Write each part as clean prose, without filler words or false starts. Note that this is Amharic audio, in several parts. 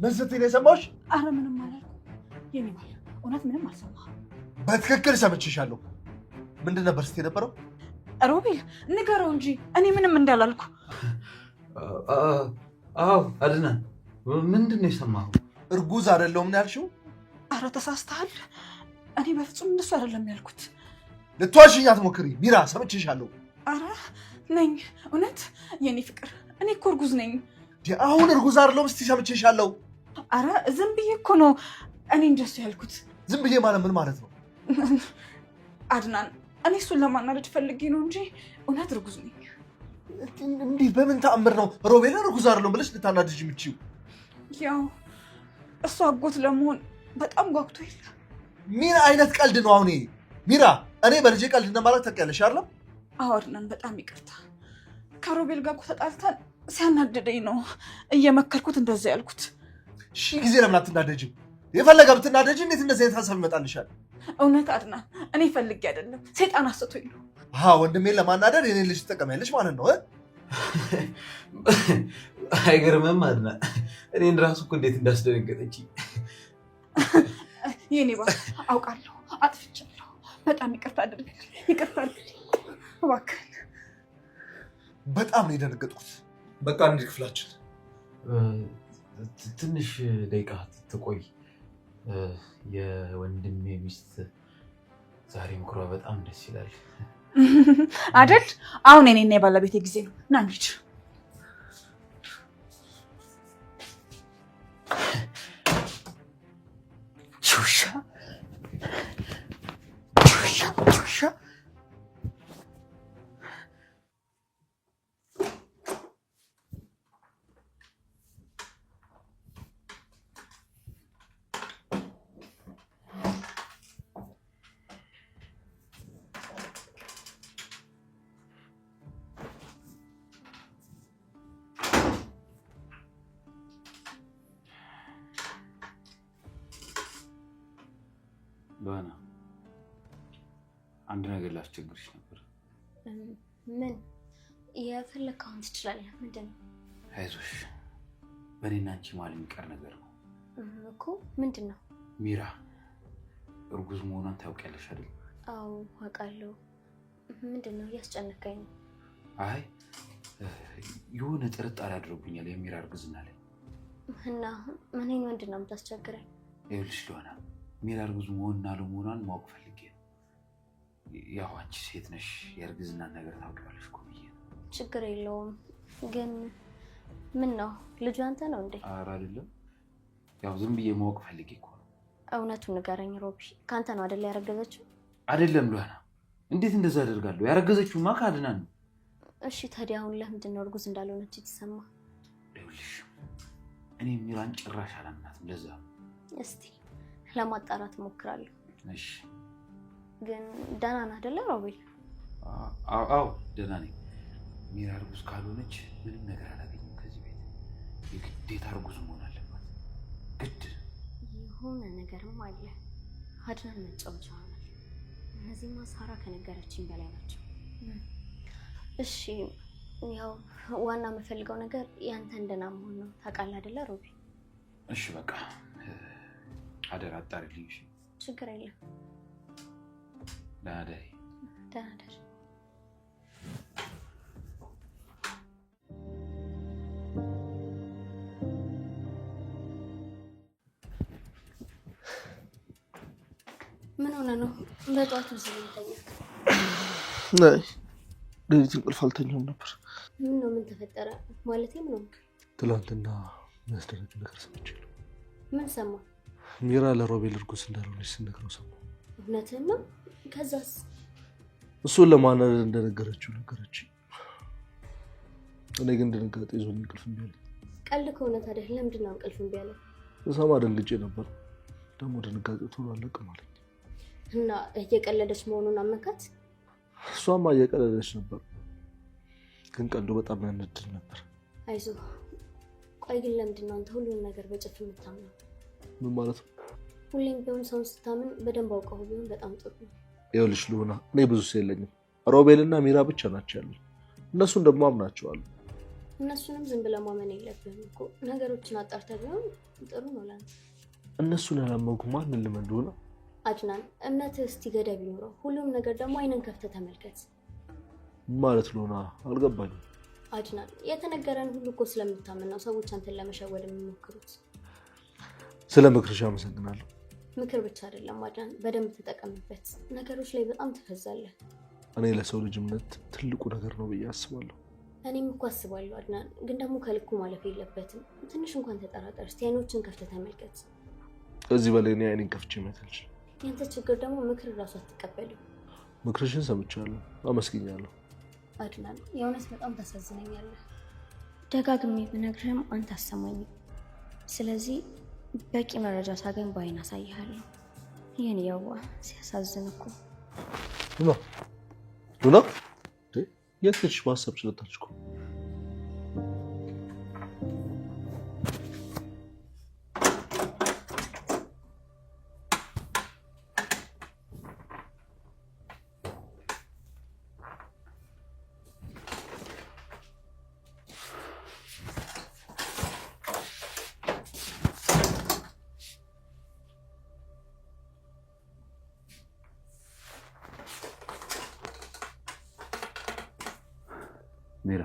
ምን ስትይ ነው የሰማሁሽ? ኧረ ምንም አላልኩም የኔ ባል፣ እውነት ምንም አልሰማህም። በትክክል ሰምቼሻለሁ። ምንድን ነበር ስትይ የነበረው? ሮቤል ንገረው እንጂ እኔ ምንም እንዳላልኩ። አዎ አድናን፣ ምንድን ነው የሰማኸው? እርጉዝ አይደለሁም ነው ያልሽው? ኧረ ተሳስተሃል። እኔ በፍጹም እንደሱ አይደለም ያልኩት። ልትዋሽኝ አትሞክሪ ሚራ፣ ሰምቼሻለሁ። ኧረ ነኝ፣ እውነት የኔ ፍቅር፣ እኔ እኮ እርጉዝ ነኝ። አሁን እርጉዝ አይደለሁም እስቲ ሰምቼሻለሁ። ኧረ ዝም ብዬ እኮ ነው እኔ እንደሱ ያልኩት። ዝም ብዬ ማለት ምን ማለት ነው? አድናን፣ እኔ እሱን ለማናደድ ፈልጌ ነው እንጂ እውነት እርጉዝ ነኝ። እንዲህ በምን ተአምር ነው ሮቤልን እርጉዝ አይደለሁም ብለሽ ልታናድጅ የምትችይው? ያው እሱ አጎት ለመሆን በጣም ጓጉቶ የለ። ምን አይነት ቀልድ ነው አሁን? ሚራ፣ እኔ በልጄ ቀልድ እንደማለት ታውቂያለሽ አይደል? አዎ አድናን፣ በጣም ይቅርታ። ከሮቤል ጋር እኮ ተጣልተን ሲያናድደኝ ነው እየመከርኩት እንደዛ ያልኩት። ሺህ ጊዜ ለምን አትናደጅም? የፈለገ ብትናደጅ እንዴት እንደዚህ አይነት ሀሳብ ይመጣልሻል? እውነት አድናን፣ እኔ ፈልጌ አይደለም፣ ሰይጣን አስቶኝ ነው። ወንድሜን ለማናደድ የኔን ልጅ ትጠቀሚያለሽ ማለት ነው? አይገርምም አድናን? እኔን ራሱ እኮ እንዴት እንዳስደነገጠች። የኔ ባል፣ አውቃለሁ፣ አጥፍቻለሁ። በጣም ይቅርታ አድርግልኝ፣ ይቅርታ አድርግልኝ እባክህ። በጣም ነው የደነገጥኩት። በቃ እንሂድ ክፍላችን። ትንሽ ደቂቃ ትቆይ። የወንድሜ ሚስት ዛሬ ምክሯ በጣም ደስ ይላል አይደል? አሁን እኔና የባለቤቴ ጊዜ ነው። ና እንሂድ። ሉዋና፣ አንድ ነገር ላስቸግርሽ ነበር። ምን? የፈለግከውን ትችላለህ። ምንድን ነው? አይዞሽ፣ በእኔና አንቺ መሀል የሚቀር ነገር ነው እኮ። ምንድን ነው? ሚራ እርጉዝ መሆኗን ታውቂያለሽ አይደል? አዎ አውቃለሁ። ምንድን ነው? እያስጨነቀኝ ነው። አይ የሆነ ጥርጣሬ አድርጎኛል የሚራ እርግዝና ላይ። እና እኔን ምንድን ነው የምታስቸግረኝ? ይኸውልሽ ሉዋና፣ ሚራ እርጉዝ መሆንና አለመሆኗን ማወቅ ፈልጌ ነው። ያው አንቺ ሴት ነሽ፣ የእርግዝና ነገር ታውቂዋለሽ እኮ ብዬ ነው። ችግር የለውም። ግን ምን ነው ልጁ አንተ ነው እንዴ? ኧረ አይደለም፣ ያው ዝም ብዬ ማወቅ ፈልጌ እኮ ነው። እውነቱን ንገረኝ ሮቢ፣ ከአንተ ነው አይደል ያረገዘችው? አይደለም ሉዋና፣ እንዴት እንደዛ አደርጋለሁ? ያረገዘችውማ ከአድናን ነው። እሺ ታዲያ አሁን ለምንድን ነው እርጉዝ እንዳልሆነች የተሰማ? ይኸውልሽ እኔ ሚራን ጭራሽ አላምናትም። ለዛ እስቲ ለማጣራት እሞክራለሁ። እሺ። ግን ደህና ነህ አይደለ ሮቤል? አዎ ደህና ነኝ። ሚራ እርጉዝ ካልሆነች ምንም ነገር አላገኝም ከዚህ ቤት። የግዴታ እርጉዝ መሆን አለባት ግድ። የሆነ ነገርም አለ። አድናን መጫወቻ ሆናል። እነዚህማ ሳራ ከነገረችኝ በላይ ናቸው። እሺ ያው ዋና የምፈልገው ነገር ያንተን ደህና መሆን ነው። ታውቃለህ አይደለ ሮቢ? እሺ በቃ አደራ አጣሪልኝ። እሺ ችግር የለም። ደህና ደሪ። ደህና ደሪ። ምን ሆነ ነው በጠዋቱ ስለተኛ? ነይ ሌሊት እንቅልፍ አልተኛም ነበር። ምን ነው? ምን ተፈጠረ? ማለቴ ምን ነው? ትላንትና የሚያስደነግጥ ነገር ሰምቻለሁ። ምን ሰማ? ሚራ ለሮቤል እርጉዝ እንዳልሆነች ስነግረው ሰማሁ። እውነትህን ነው? ከዛስ? እሱን ለማናደድ እንደነገረችው ነገረችኝ። እኔ ግን ድንጋጤ ይዞኝ እንቅልፍ እምቢ አለኝ። ቀልድ ከሆነ ታዲያ ለምንድን ነው እንቅልፍ እምቢ አለኝ? እሰማ ደንግጬ ነበር። ደግሞ ድንጋጤ ቶሎ አለቅም አለኝ። እና እየቀለደች መሆኑን አመካት? እሷማ እየቀለደች ነበር፣ ግን ቀልዱ በጣም ያነድድ ነበር። አይዞህ። ቆይ ግን ለምንድን ነው አንተ ሁሉን ነገር በጭፍን የምታምነው? ምን ማለት ነው? ሁሌም ቢሆን ሰውን ስታምን በደንብ አውቀው ቢሆን በጣም ጥሩ ነው። ይኸውልሽ ሉና፣ እኔ ብዙ ሰው የለኝም። ሮቤልና ሚራ ብቻ ናቸው ያሉኝ። እነሱን ደግሞ አምናቸዋለሁ። እነሱንም ዝም ብለህ ማመን የለብህም እኮ ነገሮችን አጣርተህ ቢሆን ጥሩ ነው ላንተ። እነሱን ያላመንኩ ማንን ልመንዱ ነው? አድናን እምነትህ እስቲ ገደብ ይኖረው። ሁሉም ነገር ደግሞ አይንን ከፍተህ ተመልከት። ማለት ሎና አልገባኝም። አድናን የተነገረን ሁሉ እኮ ስለምታመን ነው ሰዎች አንተን ለመሸወድ የሚሞክሩት። ስለ ምክርሽ አመሰግናለሁ። ምክር ብቻ አይደለም አድናን፣ በደንብ ተጠቀምበት። ነገሮች ላይ በጣም ትፈዛለህ። እኔ ለሰው ልጅ እምነት ትልቁ ነገር ነው ብዬ አስባለሁ። እኔም እኮ አስባለሁ አድናን፣ ግን ደግሞ ከልኩ ማለፍ የለበትም። ትንሽ እንኳን ተጠራጠር። እስቲ አይኖችን ከፍተህ ተመልከት። ከዚህ በላይ እኔ አይኔን ከፍቼ መተልሽ። ያንተ ችግር ደግሞ ምክር ራሱ አትቀበልም። ምክርሽን ሰምቻለሁ፣ አመስግኛለሁ። አድናን የእውነት በጣም ታሳዝነኛለህ። ደጋግሜ ብነግርህም አንተ አሰማኝም። ስለዚህ በቂ መረጃ ሳገኝ ባይን አሳይሃለሁ። የኔ የዋህ ሲያሳዝን እኮ። ሉና የት ሄድሽ? በሀሳብ ጭለታች እኮ። ሜራ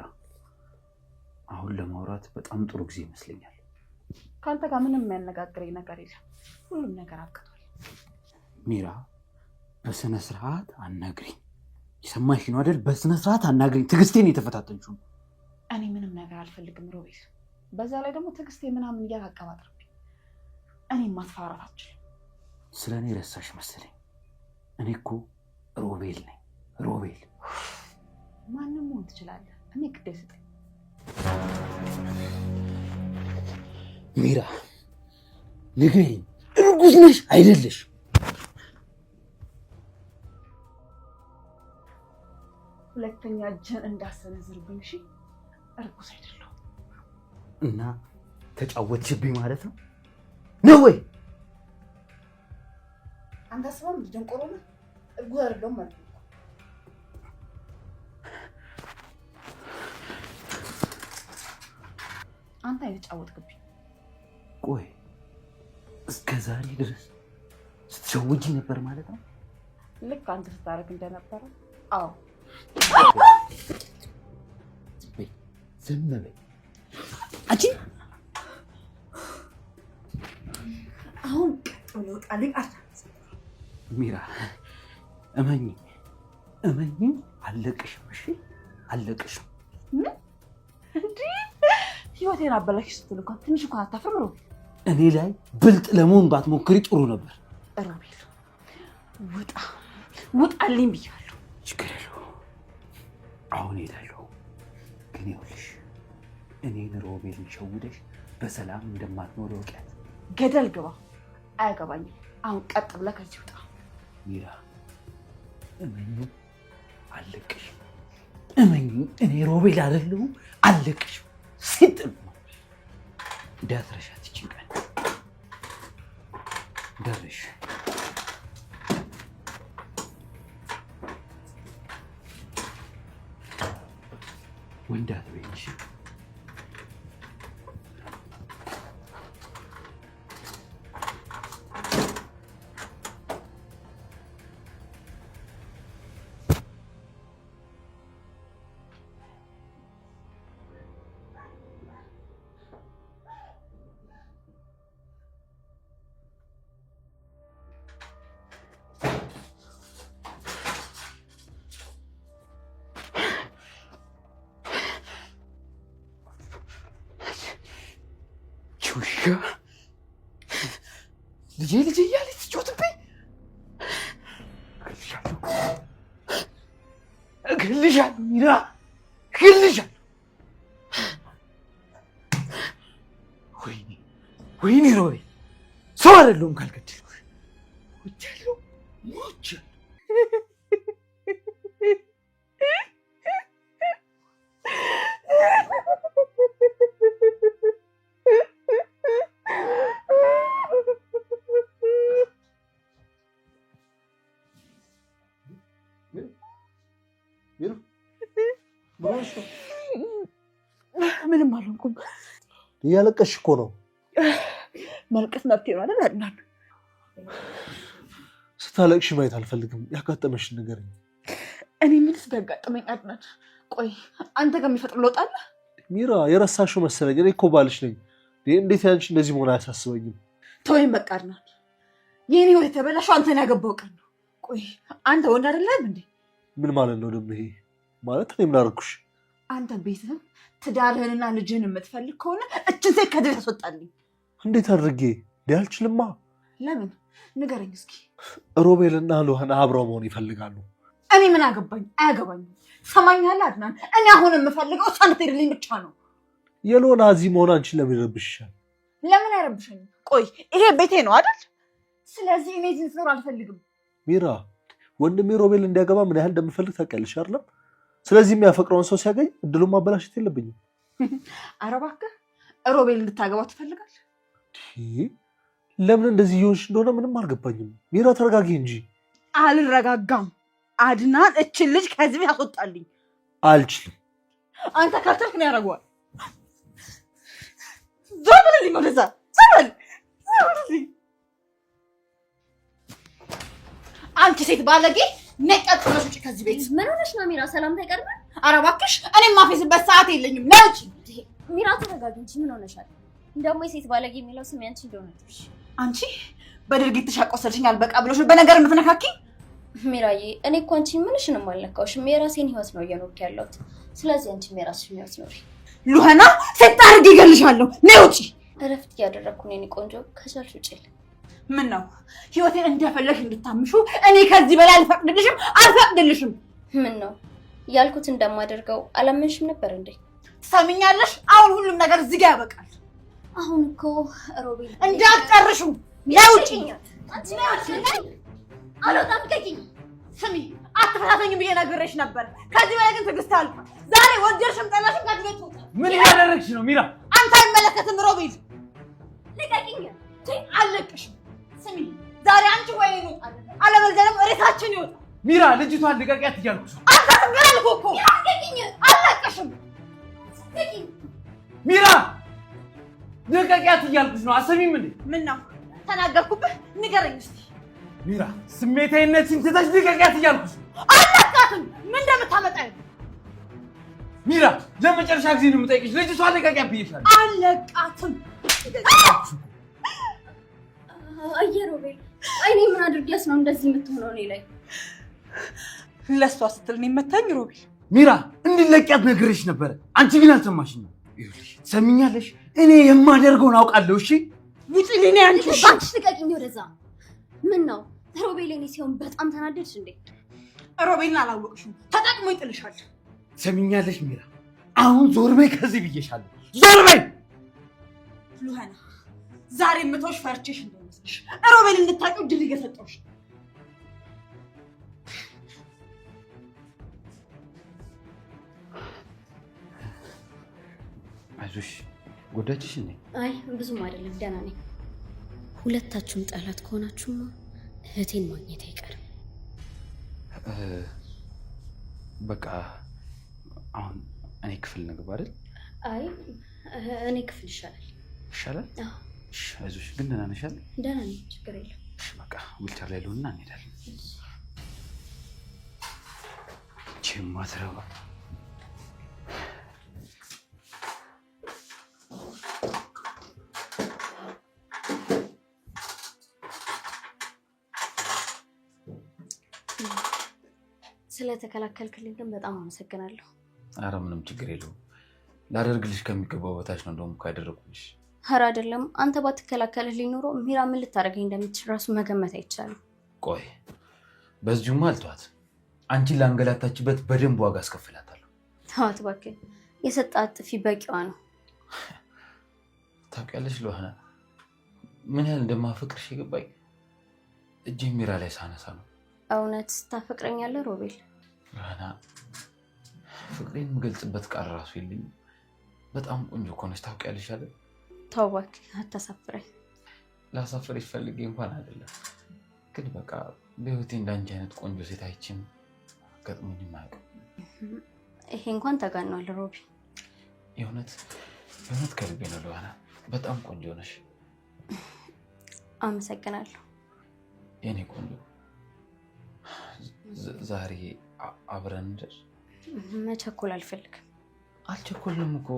አሁን ለማውራት በጣም ጥሩ ጊዜ ይመስለኛል። ካንተ ጋር ምንም የሚያነጋግረኝ ነገር የለም። ሁሉም ነገር አብቅቷል። ሜራ በስነ ስርዓት አናግሪኝ። የሰማሽ ነው አይደል? በስነ ስርዓት አናግሪኝ። ትዕግስቴን የተፈታተንሽው። እኔ ምንም ነገር አልፈልግም ሮቤል። በዛ ላይ ደግሞ ትዕግስቴ ምናምን እያቃባጥርብኝ። እኔ ማስፈራራት አልችልም። ስለኔ ረሳሽ መሰለኝ። እኔ እኮ ሮቤል ነኝ። ሮቤል ማንም መሆን ትችላለህ። እኔ ግድ አይሰጠኝ። ሜራ ንገሪኝ፣ እርጉዝ ነሽ አይደለሽ? ሁለተኛ እጅን እንዳሰነዝርብኝ። እሺ እርጉዝ አይደለሁም። እና ተጫወትሽብኝ ማለት ነው ነው ወይ? አንተ አስበም ደንቆሮ ነህ። እርጉዝ አይደለሁም ማለት ነው። አንተ የተጫወትክብኝ። ቆይ እስከ ዛሬ ድረስ ስትሸውጂ ነበር ማለት ነው? ልክ አንተ ስታረግ እንደነበረ። አዎ ዝም በይ አንቺ። አሁን ቀጥ ብሎ ጣልኝ። ሚራ እመኚኝ፣ አለቅሽም። እሺ አለቅሽም። እንዴ ህይወቴን አበላሽ ስትል እንኳን ትንሽ እንኳን አታፍርም ሮቤል? እኔ ላይ ብልጥ ለመሆን ባትሞክሪ ጥሩ ነበር። ሮቤል ውጣልኝ ብያለሁ። ችግር የለውም አሁን ሄዳለሁ። ግን ይኸውልሽ እኔን ሮቤልን ሸውደሽ በሰላም እንደማትኖር ወቂያት። ገደል ግባ። አያገባኝም። አሁን ቀጥ ብለህ ከዚህ ውጣ። ሚራ እመኚኝ፣ አለቅሽም። እመኚኝ፣ እኔ ሮቤል አይደለሁም። አለቅሽም። ሲጥም እንዳትረሻት ይችን ቀን ደርሽ። ወንዳት በይሽ። ልጄ እያለች ትጮትብኝ። እገልሻለሁ ሚራ፣ እገልሻለሁ። ወይኔ ሮቤል፣ ሰው አይደለሁም ካልገደልኩሽ። ሞቻለሁ። እያለቀሽ እኮ ነው። መልቀስ መብቴ ነው አይደል አድናን? ስታለቅሽ ማየት አልፈልግም። ያጋጠመሽ ንገረኝ። እኔ ምንስ ቢያጋጥመኝ አድናን? ቆይ አንተ ጋር የሚፈጥር ለውጥ አለ? ሚራ የረሳሽው መሰለኝ። እኔ እኮ ባልሽ ነኝ። እንዴት ያንቺ እንደዚህ መሆን አያሳስበኝም። ተወኝ በቃ አድናን። የኔ ህይወት የተበላሸው አንተን ያገባው ቀን ነው። ቆይ አንተ ወንድ አይደለም እንዴ? ምን ማለት ነው ደግሞ ይሄ? ማለት እኔ ምን አደረኩሽ? አንተ ቤትህን ትዳርህንና ልጅህን የምትፈልግ ከሆነ እችን ሴት ከድር ታስወጣልኝ። እንዴት አድርጌ? ቢያልችልማ። ለምን ንገረኝ እስኪ። ሮቤልና ሉሃና አብረው መሆን ይፈልጋሉ። እኔ ምን አገባኝ? አያገባኝም። ሰማኛለህ አድናን፣ እኔ አሁን የምፈልገው እሷ እንድትሄድልኝ ብቻ ነው። የሎና እዚህ መሆን አንቺን ለምን ይረብሽሻል? ለምን አይረብሸኝም? ቆይ ይሄ ቤቴ ነው አይደል? ስለዚህ እኔ እዚህ እንድትኖር አልፈልግም። ሚራ ወንድሜ ሮቤል እንዲያገባ ምን ያህል እንደምፈልግ ታውቂያለሽ አይደለም? ስለዚህ የሚያፈቅረውን ሰው ሲያገኝ እድሉን ማበላሸት የለብኝም። ኧረ እባክህ ሮቤል እንድታገባው ትፈልጋለህ? ለምን እንደዚህ እየሆንሽ እንደሆነ ምንም አልገባኝም። ሚራ ተረጋጊ እንጂ። አልረጋጋም። አድናን እችን ልጅ ከዚህ ቤት አስወጣልኝ። አልችልም። አንተ ካልቻልክ ነው ያደርገዋል። ዞር በልልኝ ወደዛ። ዞር በል። አንቺ ሴት ባለጌ ነቀጥ ብለሽ ውጪ ከዚህ ቤት። ምን ሆነሽ ነው ሚራ? ሰላምታ ይቀርባል? ኧረ እባክሽ እኔ የማፌዝበት ሰዓት የለኝም። ነይ ውጪ። ሚራ ተረጋጊ እንጂ ምን ሆነሻል? እንደውም የሴት ባለጌ የሚለው ስም ያንቺ እንደሆነ ትሽ። አንቺ በድርጊትሽ አቆሰልሽኝ አልበቃ ብሎሽ በነገር የምትነካኪ። ሚራዬ እኔ እኮ አንቺን ምንሽንም አልነካውሽም። የራሴን ህይወት ነው እየኖርኩ ያለሁት። ስለዚህ አንቺም የራስሽን ህይወት ኖሪ። ሉሃና ሴት አድርጌ እገልሻለሁ። ነይ ውጪ። እረፍት እያደረግኩ ነው የኔ ቆንጆ። ከቻልሽ ውጪ። ምን ነው ህይወቴን እንደፈለሽ እንድታምሹ እኔ ከዚህ በላይ አልፈቅድልሽም። ምን ነው ያልኩት እንደማደርገው አላመንሽም ነበር እንዴ? ትሰሚኛለሽ? አሁን ሁሉም ነገር እዚህ ጋር ያበቃል። አሁን እኮ ሮቤል እንዳትጨርሹ። ነይ ውጪ። አልወጣም። ልቀቂኝ። ስሚ አትፈታተኝም ብዬ ነግሬሽ ነበር። ከዚህ በላይ ግን ትዕግስት አልቋል። ዛሬ ወደድሽም ጠላሽም ከዚህ ቤት ውጣ። ምን እያደረግሽ ነው ሚራ? አንተ አይመለከትም ሮቤል። ልቀቂኝ። አልለቅሽም። ስሚ ዛሬ አንቺ ወይ እንወጣለን፣ አለበለዚያ ደግሞ ሬሳችን ይወጣል። ሚራ ልጅቷን ልቀቂያት እያልኩሽ ነው። አንተ ዝም ብለህ አልኩህ እኮ። ልቀቂኝ። አልለቅሽም። ሚራ ልቀቂያት እያልኩሽ ነው። አሰሚም እንዴ? ምን ነው ተናገርኩብህ? ንገረኝ እስኪ። ሚራ ስሜታዊነትሽን ትተሽ ልቀቂያት እያልኩሽ ነው። አልለቃትም። ምን እንደምታመጣ ሚራ ለመጨረሻ ጊዜ ነው የምጠይቅሽ። ልጅቷን ልቀቂያት ብዬሻለሁ። አልለቃትም። ሮቤል እኔ ምን አድርጊያስ ነው እንደዚህ የምትሆነው እኔ ላይ? ለሷ ስትል ነው የመታኝ ሮቤል። ሚራ እንድለቂያት ነግሬሽ ነበረ። አንቺ ግን አልሰማሽኝም። ይኸውልሽ ሰሚኛለሽ፣ እኔ የማደርገውን አውቃለሁ። እሺ ውጪ። ለኔ አንቺ ባክሽ ልቀቂኝ ወደዛ። ምን ነው ሮቤል እኔ ሲሆን በጣም ተናደድሽ እንዴ? ሮቤልን አላወቅሽም። ተጠቅሞ ይጥልሻል። ሰሚኛለሽ ሚራ፣ አሁን ዞር በይ ከዚህ ብዬሻለሁ። ዞር በይ። ሉሃና ዛሬ የምትወሽ ፈርቼሽ እንደመስልሽ ሮቤል እንድታውቂው ድል እየሰጠሁሽ። አይዞሽ። ጎዳችሽ እንዴ? አይ ብዙም አይደለም፣ ደህና ነኝ። ሁለታችሁም ጠላት ከሆናችሁማ እህቴን ማግኘት አይቀርም። በቃ አሁን እኔ ክፍል ንግባ አይደል? አይ እኔ ክፍል ይሻላል። ይሻላል? አዎ። እሺ አይዞሽ። ግን ደህና ነሽ አይደል? ደህና ነኝ፣ ችግር የለም። እሺ በቃ ዊልቸር ላይ ልሆንና እንሄዳለን። ማትረባ ስለተከላከልክልኝ ግን በጣም አመሰግናለሁ። ኧረ ምንም ችግር የለውም። ላደርግልሽ ከሚገባው በታች ነው እንደውም ካደረኩልሽ። ኧረ አይደለም፣ አንተ ባትከላከልልኝ ኖሮ ሚራ ምን ልታደርገኝ እንደምትችል ራሱ መገመት አይቻልም። ቆይ በዚሁማ አልተዋት። አንቺን ላንገላታችበት በደንብ ዋጋ አስከፍላታለሁ። ተዋት እባክህ፣ የሰጣት ጥፊ በቂዋ ነው። ታውቂያለሽ ሉሃና፣ ምን ያህል እንደማፈቅርሽ የገባኝ እጄ ሚራ ላይ ሳነሳ ነው። እውነት ታፈቅረኛለህ ሮቤል? ሉሃና፣ ፍቅሬን የምገልጽበት ቃል ራሱ የለኝም። በጣም ቆንጆ እኮ ነሽ ታውቂያለሽ አይደል? ተው እባክህ አታሳፍረኝ። ላሳፍርሽ ፈልጌ እንኳን አይደለም፣ ግን በቃ በህይወቴ እንዳንቺ አይነት ቆንጆ ሴት አይቼም ገጥሞኝም አያውቅም። ይሄ እንኳን ተጋኗል ሮቢ። የእውነት በእውነት ከልቤ ነው ሉዋና፣ በጣም ቆንጆ ነሽ። አመሰግናለሁ የኔ ቆንጆ። ዛሬ አብረን እንደር። መቸኮል አልፈልግም። አልቸኮልንም እኮ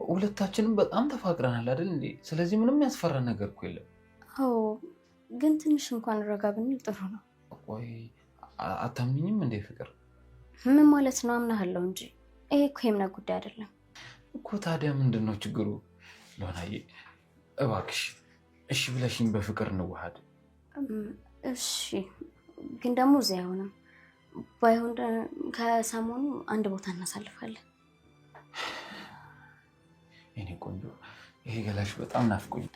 ሁለታችንም በጣም ተፋቅረናል አይደል እንዴ? ስለዚህ ምንም ያስፈራ ነገር እኮ የለም። አዎ ግን ትንሽ እንኳን ረጋ ብንል ጥሩ ነው። ቆይ አታምኝም እንዴ ፍቅር? ምን ማለት ነው? አምናለሁ እንጂ ይሄ እኮ የእምነት ጉዳይ አይደለም እኮ። ታዲያ ምንድን ነው ችግሩ? ሉዋናዬ እባክሽ እሺ ብለሽኝ በፍቅር እንዋሃድ። እሺ ግን ደግሞ እዚያ አይሆንም። ባይሆን ከሰሞኑ አንድ ቦታ እናሳልፋለን። የኔ ቆንጆ ይሄ ገላሽ በጣም ናፍቆኝ።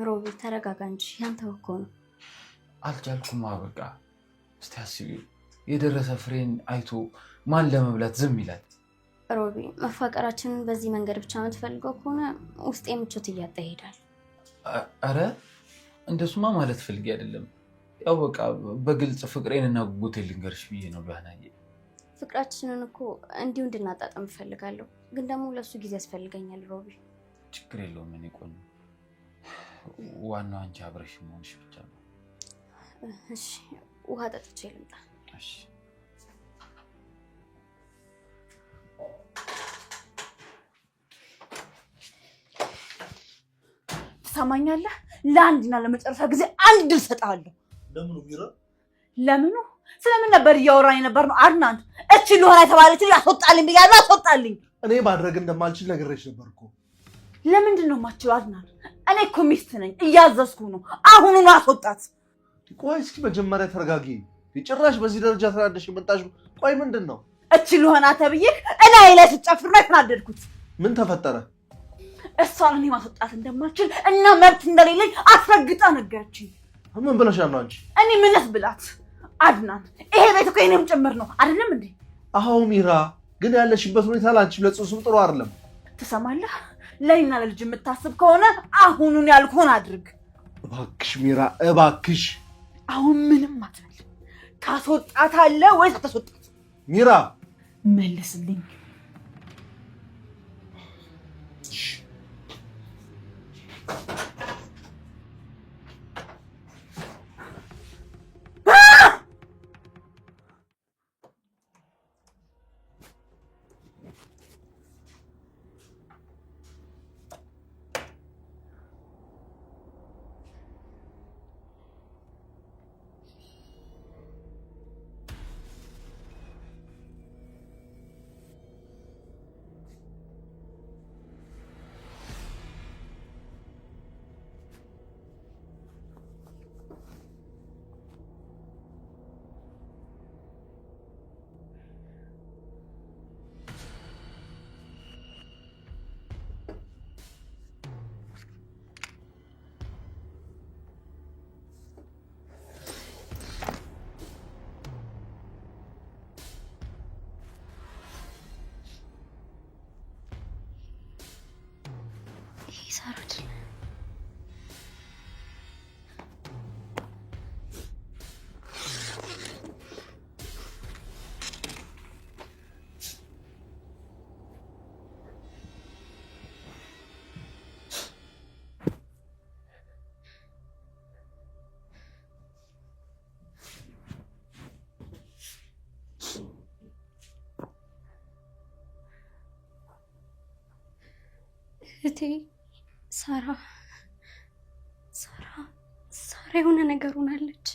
ሮቢ ተረጋጋ እንጂ ያንተው እኮ ነው። አልቻልኩም። በቃ እስቲ አስቢ፣ የደረሰ ፍሬን አይቶ ማን ለመብላት ዝም ይላል? ሮቢ መፋቀራችንን በዚህ መንገድ ብቻ የምትፈልገው ከሆነ ውስጤ ምቾት እያጣ ይሄዳል። አረ እንደሱማ ማለት ፈልጌ አይደለም። ያው በቃ በግልጽ ፍቅሬንና ጉጉቴን ልንገርሽ ብዬ ነው ሉዋናዬ። ፍቅራችንን እኮ እንዲሁ እንድናጣጣም እፈልጋለሁ፣ ግን ደግሞ ለሱ ጊዜ ያስፈልገኛል ሮቢ። ችግር የለውም እኔ ቆንጆ፣ ዋናው አንቺ አብረሽ መሆንሽ ብቻ ነው። እሺ ውሃ ጠጥቼ ልምጣ። እሺ ትሰማኛለህ? ለአንድና ለመጨረሻ ጊዜ አንድ ድል እሰጥሃለሁ። ለምኑ ሚራ? ለምኑ? ስለምን ነበር እያወራን የነበር ነው? አድናን እቺ ሉዋና የተባለችው ያስወጣልኝ ብያለሁ፣ አስወጣልኝ። እኔ ማድረግ እንደማልችል ነግሬሽ ነበር እኮ። ለምንድን ነው የማትችለው አድናን? እኔ እኮ ሚስት ነኝ፣ እያዘዝኩ ነው። አሁኑኑ አስወጣት። ቆይ እስኪ መጀመሪያ ተረጋጊ። ጭራሽ በዚህ ደረጃ ተናደሽ የመጣሽ ቆይ ምንድን ነው? እቺ ሉዋና ተብዬ እኔ ላይ ስትጨፍር ነው የተናደድኩት። ምን ተፈጠረ? እሷን እኔ ማስወጣት እንደማልችል እና መብት እንደሌለኝ አስረግጣ ነገረችኝ። ምን ብለሻል ነው አንቺ? እኔ ምንስ ብላት አድናን፣ ይሄ ቤት እኮ የኔም ጭምር ነው አይደለም እንዴ? አዎ ሚራ፣ ግን ያለሽበት ሁኔታ ለአንቺ ለጽንሱም ጥሩ አይደለም። ትሰማለህ? ለእኔና ለልጅ የምታስብ ከሆነ አሁኑን ያልኩህን አድርግ። እባክሽ ሚራ እባክሽ። አሁን ምንም አትበል። ታስወጣታለህ ወይስ አታስወጣት? ሚራ መልስልኝ። ይሰሩት እቴ ሳራ የሆነ ነገር ሆናለች።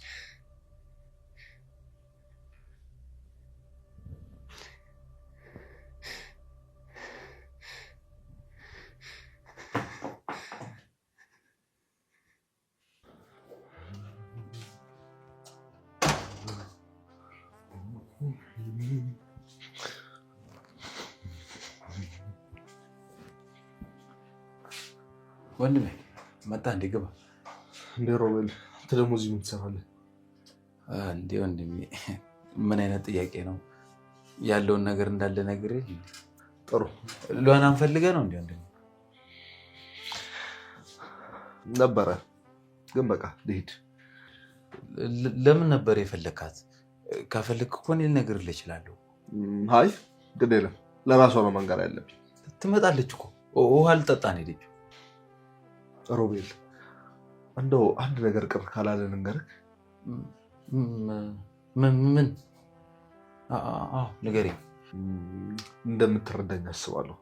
ወንድሜ መጣ እንዴ? ግባ እንዴ ሮቤል፣ አንተ ደግሞ እዚህ ምን ትሰራለህ? እንዴ ወንድሜ፣ ምን አይነት ጥያቄ ነው? ያለውን ነገር እንዳለ ነግሬህ። ጥሩ። ሉዋናን ፈልገህ ነው እንዴ? ወንድሜ ነበረ፣ ግን በቃ ልሂድ። ለምን ነበር የፈለካት? ካፈልክ እኮ እኔ ልነግርልህ እችላለሁ። አይ ግድ የለም፣ ለራሷ ነው መንገር ያለብኝ። ትመጣለች እኮ ውሃ ልጠጣ ነው የሄደችው። ሮቤል እንደው አንድ ነገር ቅር ካላለ ንገርህ። ምን? ንገረኝ። እንደምትረዳኝ አስባለሁ።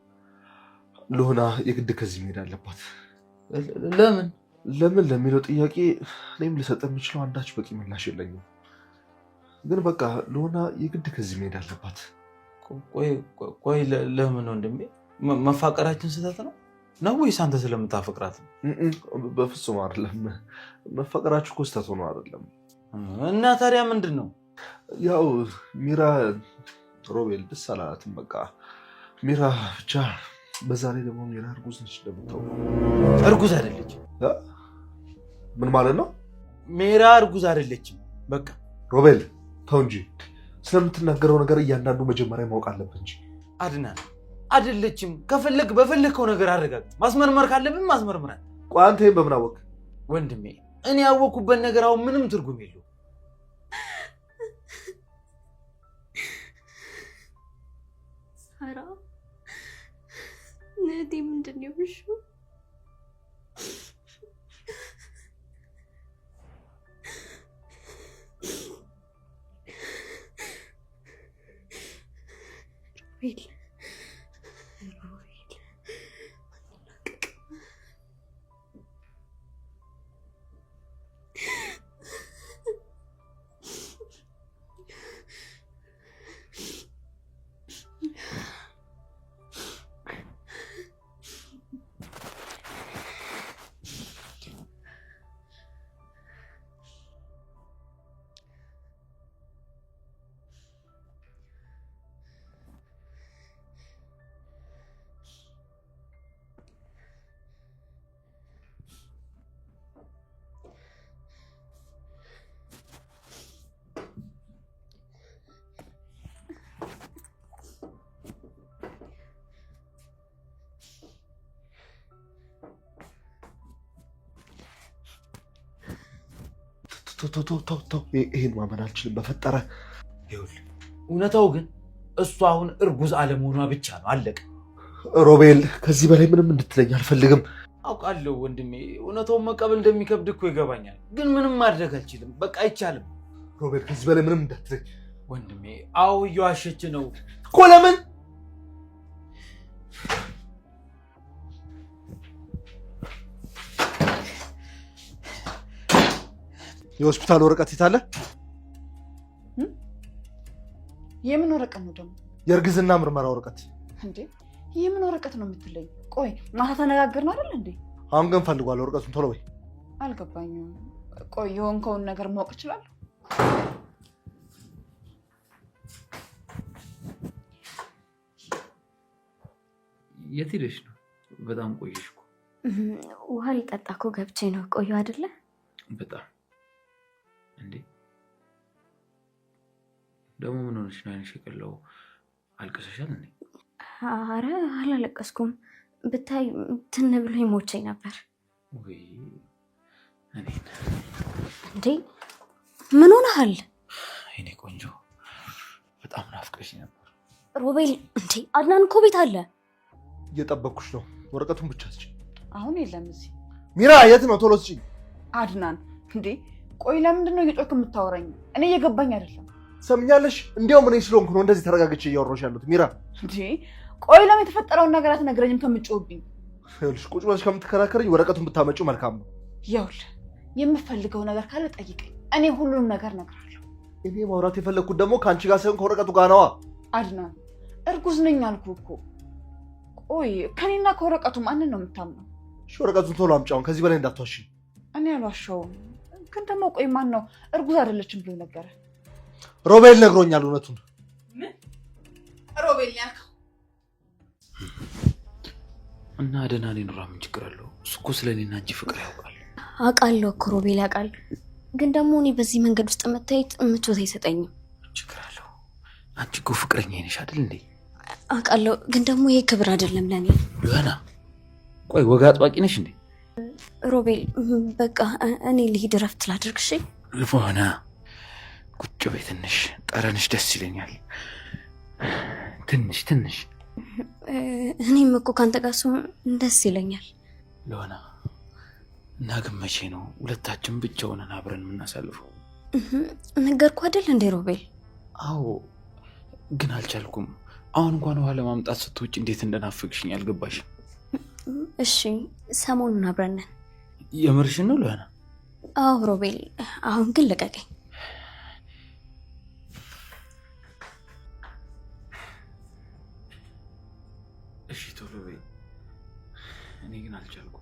ሉና የግድ ከዚህ መሄድ አለባት። ለምን ለሚለው ጥያቄ እኔም ልሰጥ የምችለው አንዳች በቂ ምላሽ የለኝም። ግን በቃ ሉና የግድ ከዚህ መሄድ አለባት። ቆይ ለምን ወንድሜ? መፋቀራችን ስህተት ነው ወይስ አንተ ስለምታፈቅራት ነው? በፍጹም አይደለም። መፋቀራችሁ እኮ ስህተት ሆኖ አይደለም። እና ታዲያ ምንድን ነው? ያው ሚራ ሮቤል ደስ አላላትም። በቃ ሚራ ብቻ። በዛ ላይ ደግሞ ሚራ እርጉዝ ነች። እንደምታውቀው እርጉዝ አይደለችም። ምን ማለት ነው? ሚራ እርጉዝ አይደለችም። በቃ ሮቤል ተው እንጂ። ስለምትናገረው ነገር እያንዳንዱ መጀመሪያ ማወቅ አለብህ እንጂ። አድናን አይደለችም። ከፈለግ በፈለግከው ነገር አረጋግጥ። ማስመርመር ካለብን ማስመርመራል። ቆይ አንተ ይሄን በምን አወቅ? ወንድሜ እኔ ያወኩበት ነገር አሁን ምንም ትርጉም የለውም። ሳራ ነዲ ምንድን ነው የሆንሽው? ተው ይሄን ማመን አልችልም። በፈጠረ ይኸውልህ፣ እውነታው ግን እሷ አሁን እርጉዝ አለመሆኗ ብቻ ነው። አለቀ። ሮቤል ከዚህ በላይ ምንም እንድትለኝ አልፈልግም። አውቃለሁ ወንድሜ፣ እውነታውን መቀበል እንደሚከብድ እኮ ይገባኛል። ግን ምንም ማድረግ አልችልም። በቃ አይቻልም። ሮቤል ከዚህ በላይ ምንም እንዳትለኝ ወንድሜ። አዎ እየዋሸች ነው እኮ። ለምን? የሆስፒታል ወረቀት የታለ? የምን ወረቀት ነው ደግሞ? የእርግዝና ምርመራ ወረቀት። እንዴ የምን ወረቀት ነው የምትለኝ? ቆይ ማታ ተነጋገርን አይደል እንዴ? አሁን ግን ፈልጓል ወረቀቱን። ቶሎ በይ። አልገባኝም። ቆይ የሆንከውን ነገር ማወቅ እችላለሁ? የት ሄደሽ ነው? በጣም ቆየሽ እኮ። ውሃ ልጠጣ እኮ ገብቼ ነው። ቆዩ አይደለ? በጣም እንዴ። ደግሞ ምን ሆነሽ ነው አይንሽ የቀላው? አልቅሰሻል እንዴ? አረ አላለቀስኩም። ብታይ ትን ብሎ ይሞቸኝ ነበር። ወይ እኔ እንዴ ምን ሆነሃል? እኔ ቆንጆ በጣም ናፍቀሽ ነበር። ሮቤል እንዴ አድናን እኮ ቤት አለ። እየጠበኩሽ ነው። ወረቀቱን ብቻ ስጪኝ። አሁን የለም እዚህ። ሚራ የት ነው? ቶሎ ስጪኝ። አድናን እንዴ ቆይ ለምንድን ነው እየጮክ የምታወራኝ? እኔ እየገባኝ አይደለም። ሰምኛለሽ? እንዲያውም እኔ ስለሆንኩ ነው እንደዚህ ተረጋግቼ እያወራሁሽ ያለሁት። ሚራ እንዴ ቆይ ለምን የተፈጠረውን ነገር አትነግረኝም? ከምትጮህብኝ ይኸውልሽ፣ ቁጭ ብለሽ ከምትከራከረኝ ወረቀቱን ብታመጪው መልካም ነው። ይኸውልህ የምፈልገው ነገር ካለ ጠይቀኝ፣ እኔ ሁሉንም ነገር እነግርሃለሁ። እኔ ማውራት የፈለግኩት ደግሞ ከአንቺ ጋር ሳይሆን ከወረቀቱ ጋር ነዋ። አድናን እርጉዝ ነኝ አልኩህ እኮ። ቆይ ከኔና ከወረቀቱ ማንን ነው የምታምነው? እሺ ወረቀቱን ቶሎ አምጪውን። ከዚህ በላይ እንዳትዋሺ። እኔ አልዋሻውም። ግን ደግሞ ቆይ ማን ነው እርጉዝ አይደለችም ብሎ ነገረ? ሮቤል ነግሮኛል እውነቱን። ምን ሮቤል ያልከው? እና ደህና ነኝ ኑራ፣ ምን ችግር አለው? እሱ እኮ ስለኔና አንቺ ፍቅር ያውቃል። አውቃለሁ እኮ ሮቤል ያውቃል። ግን ደግሞ እኔ በዚህ መንገድ ውስጥ መታየት ምቾት አይሰጠኝም። ችግር አለው? አንቺ እኮ ፍቅረኛ ነሽ አይደል እንዴ? አውቃለሁ፣ ግን ደግሞ ይሄ ክብር አይደለም ለኔ። ዮሐና ቆይ ወጋ አጥባቂ ነሽ እንዴ? ሮቤል በቃ እኔ ልሂድ፣ እረፍት ላድርግ። እሺ ዮሐና ቁጭ በይ ትንሽ፣ ጠረንሽ ደስ ይለኛል። ትንሽ እኔም እኮ ካንተ ጋር ስሆን ደስ ይለኛል። ሉሃና እና ግን መቼ ነው ሁለታችን ብቻ ሆነን አብረን የምናሳልፈው? ነገርኩህ አይደል እንዴ ሮቤል? አዎ ግን አልቻልኩም። አሁን እንኳን ውሃ ለማምጣት ስትወጪ እንዴት እንደናፈቅሽኝ አልገባሽም? እሺ ሰሞኑን አብረን ነን። የምርሽን ነው ሉሃና? አዎ ሮቤል፣ አሁን ግን ልቀቀኝ። እሺ ቶሎ በይ። እኔ ግን አልቻልኩም።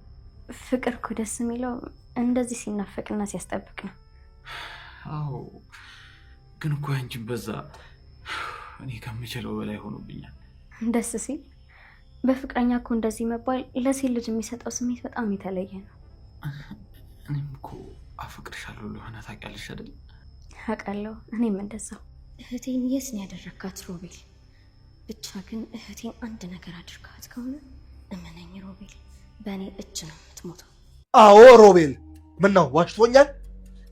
ፍቅር እኮ ደስ የሚለው እንደዚህ ሲናፈቅና ሲያስጠብቅ ነው። አዎ ግን እኮ አንቺን በዛ እኔ ከምችለው በላይ ሆኖብኛል። ደስ ሲል በፍቅረኛ እኮ እንደዚህ መባል ለሴት ልጅ የሚሰጠው ስሜት በጣም የተለየ ነው። እኔም እኮ አፍቅርሻለሁ ሉሃና፣ ታውቂያለሽ አይደል? አውቃለሁ። እኔም እንደዛው። እህቴን የት ነው ያደረካት ሮቤል? ብቻ ግን እህቴን አንድ ነገር አድርጋት ከሆነ እመነኝ ሮቤል፣ በእኔ እጅ ነው የምትሞተው። አዎ ሮቤል፣ ምን ነው ዋሽቶኛል?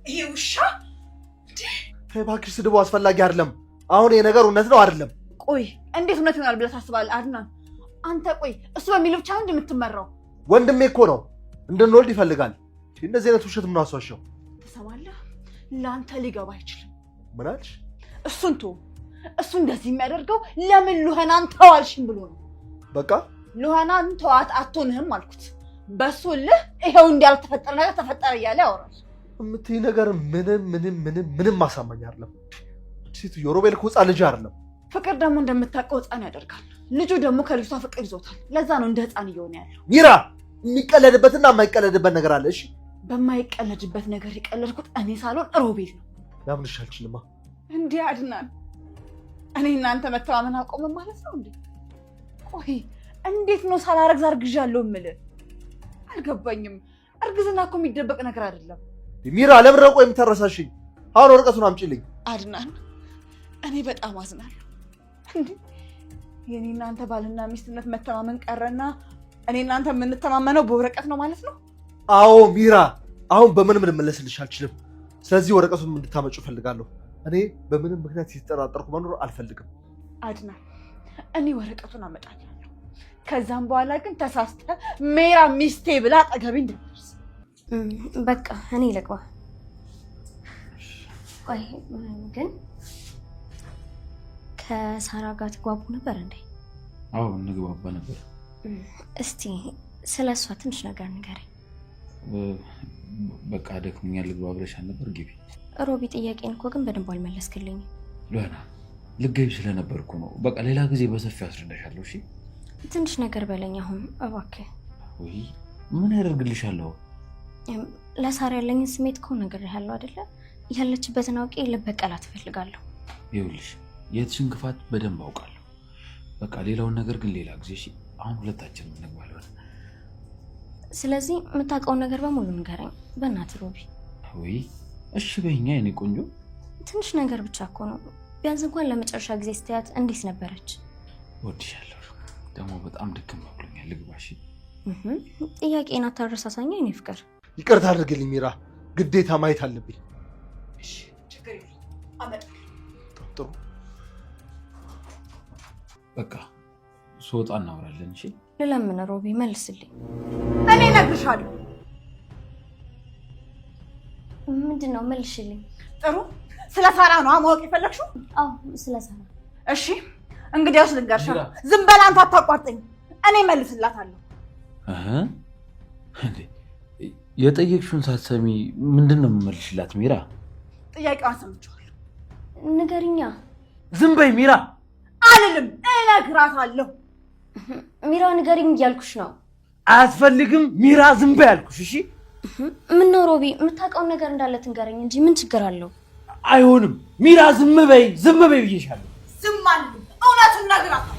ይሄ ውሻ እባክሽ፣ ስድቡ አስፈላጊ አይደለም። አሁን የነገር እውነት ነው አይደለም? ቆይ እንዴት እውነት ይሆናል ብለህ ታስባለህ አድናን? አንተ ቆይ እሱ በሚለው ብቻ ነው የምትመራው? ወንድሜ እኮ ነው እንድንወልድ ይፈልጋል። እንደዚህ አይነት ውሸት ምን አስዋሻው? ትሰማለህ? ለአንተ ሊገባ አይችልም። ምን አልሽ? እሱን ተው። እሱ እንደዚህ የሚያደርገው ለምን ሉሃናን ተዋልሽም ብሎ ነው። በቃ ሉሃናን ተዋት አትሆንህም አልኩት። በሱ ልህ ይሄው እንዳልተፈጠረ ነገር ተፈጠረ እያለ ያወራል። የምትይ ነገር ምንም ማሳመኝ አይደለም። ሴትዮ ሮቤል እኮ ሕፃን ልጅ አይደለም። ፍቅር ደግሞ እንደምታውቀው ሕፃን ያደርጋል። ልጁ ደግሞ ከልጅቷ ፍቅር ይዞታል። ለዛ ነው እንደ ሕፃን እየሆነ ያለው። ሚራ፣ የሚቀለድበትና የማይቀለድበት ነገር አለ። እሺ በማይቀለድበት ነገር የቀለድኩት እኔ ሳልሆን ሮቤል ነው። ላምንሽ አልችልማ። እንዴ አድናን፣ እኔ እናንተ መተማመን አቆመን ማለት ነው እንዴ? ቆይ እንዴት ነው ሳላረግዝ አርግዣለሁ የምልህ? አልገባኝም። እርግዝና እኮ የሚደበቅ ነገር አይደለም። ሚራ፣ ለምን ረቆ የምታረሳሽኝ? አሁን ወረቀቱን አምጪልኝ። አድናን፣ እኔ በጣም አዝናለሁ። እንዴ የኔ እናንተ ባልና ሚስትነት መተማመን ቀረና እኔ እናንተ የምንተማመነው በወረቀት ነው ማለት ነው? አዎ ሚራ፣ አሁን በምንም ልመለስልሽ አልችልም። ስለዚህ ወረቀቱን እንድታመጩ እፈልጋለሁ። እኔ በምንም ምክንያት የተጠራጠርኩ መኖር አልፈልግም። አድናን፣ እኔ ወረቀቱን አመጣለሁ። ከዛም በኋላ ግን ተሳስተ ሜራ ሚስቴ ብላ አጠገቤ እንደደርስ። በቃ እኔ ልግባ። ቆይ ግን ከሳራ ጋር ትግባቡ ነበር እንዴ? አዎ እንግባባ ነበር። እስቲ ስለሷ ትንሽ ነገር ንገረኝ። በቃ ደክሞኛል ልግባ ብለሻል ነበር። ግቢ። ሮቢ፣ ጥያቄን እኮ ግን በደንብ አልመለስክልኝም። ሉሃና፣ ልትገቢ ስለነበርኩ ነው። በቃ ሌላ ጊዜ በሰፊው አስረዳሻለሁ። እሺ ትንሽ ነገር በለኝ አሁን እባክህ። ወይ ምን ያደርግልሻለሁ? ለሳራ ያለኝን ስሜት እኮ ነግሬሃለሁ አይደለ? ያለችበትን አውቄ ልበቀላት እፈልጋለሁ። ይኸውልሽ የትሽን ክፋት በደንብ አውቃለሁ። በቃ ሌላውን ነገር ግን ሌላ ጊዜ። እሺ አሁን ሁለታችንም እንግባለን። ስለዚህ የምታውቀውን ነገር በሙሉ ንገረኝ በእናትህ ሮቢ። ወይ እሺ በይኛ የኔ ቆንጆ። ትንሽ ነገር ብቻ እኮ ነው። ቢያንስ እንኳን ለመጨረሻ ጊዜ ስትያት እንዴት ነበረች? ወድሻለሁ። ደግሞ በጣም ድክም ብሎኛል። ልግባ። እሺ ጥያቄን አታረሳሳኝ የኔ ፍቅር። ይቅርታ አድርግልኝ ሚራ፣ ግዴታ ማየት አለብኝ። እሺ ችግር የለም አመጣለሁ። ጥሩ በቃ ስወጣ እናወራለን። እሺ ልለምን ሮቢ መልስልኝ። እኔ እነግርሻለሁ። ምንድነው? መልሽልኝ። ጥሩ ስለ ሳራ ነው ማወቅ የፈለግሽው? አዎ ስለ ሳራ። እሺ እንግዲያውስ ልንገርሽ። ዝም በል አንተ፣ አታቋርጠኝ። እኔ መልስላታለሁ። እንዴ የጠየቅሽውን ሳትሰሚ ምንድን ነው የምመልሽላት? ሚራ ጥያቄዋን ሰምቼዋለሁ። ንገሪኛ። ዝም በይ ሚራ። አልልም፣ እነግራታለሁ። ሚራ ንገሪኝ እያልኩሽ ነው። አያስፈልግም ሚራ፣ ዝም በይ አልኩሽ። እሺ ምነው ሮቢ፣ የምታውቀውን ነገር እንዳለ ትንገረኝ እንጂ ምን ችግር አለው? አይሆንም ሚራ፣ ዝም በይ ብዬሻለሁ። ዝም አልልም፣ እውነቱን እነግራታለሁ።